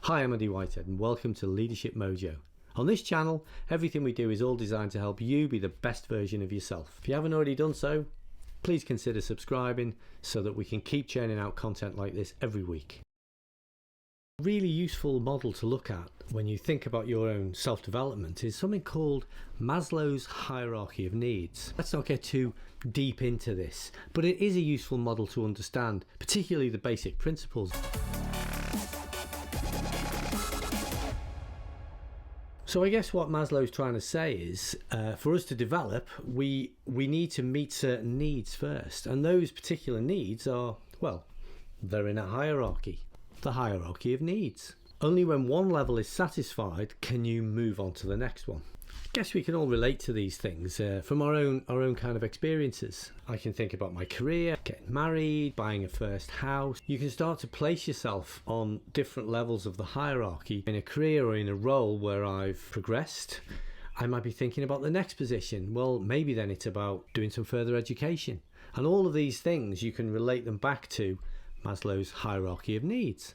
Hi, I'm Andy Whitehead and welcome to Leadership Mojo. On this channel, everything we do is all designed to help you be the best version of yourself. If you haven't already done so, please consider subscribing so that we can keep churning out content like this every week. A really useful model to look at when you think about your own self-development is something called Maslow's hierarchy of needs. Let's not get too deep into this, but it is a useful model to understand, particularly the basic principles. So I guess what Maslow's trying to say is, for us to develop, we need to meet certain needs first. And those particular needs are, well, they're in a hierarchy, the hierarchy of needs. Only when one level is satisfied can you move on to the next one. I guess we can all relate to these things from our own kind of experiences. I can think about my career, getting married, buying a first house. You can start to place yourself on different levels of the hierarchy. In a career or in a role where I've progressed, I might be thinking about the next position. Well, maybe then it's about doing some further education. And all of these things, you can relate them back to Maslow's hierarchy of needs.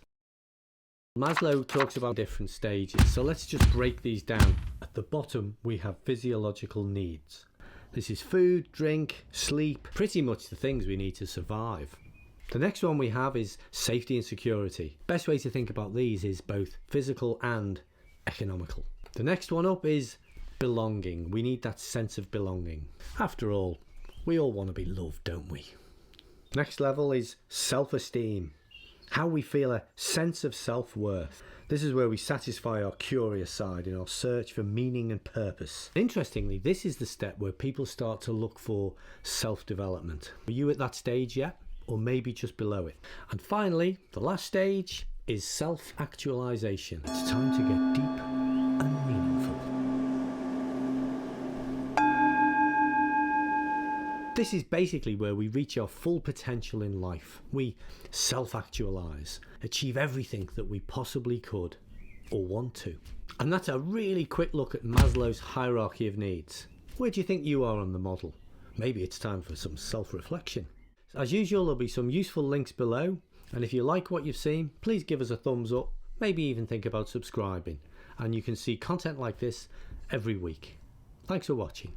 Maslow talks about different stages, so let's just break these down. At the bottom, we have physiological needs. This is food, drink, sleep, pretty much the things we need to survive. The next one we have is safety and security. Best way to think about these is both physical and economical. The next one up is belonging. We need that sense of belonging. After all, we all want to be loved, don't we? Next level is self-esteem. How we feel a sense of self-worth. This is where we satisfy our curious side in our search for meaning and purpose. Interestingly, this is the step where people start to look for self-development. Are you at that stage yet? Or maybe just below it? And finally, the last stage is self-actualization. It's time to get deep and meaningful. This is basically where we reach our full potential in life. We self-actualize, achieve everything that we possibly could or want to. And that's a really quick look at Maslow's hierarchy of needs. Where do you think you are on the model? Maybe it's time for some self-reflection. As usual, there'll be some useful links below. And if you like what you've seen, please give us a thumbs up, maybe even think about subscribing. And you can see content like this every week. Thanks for watching.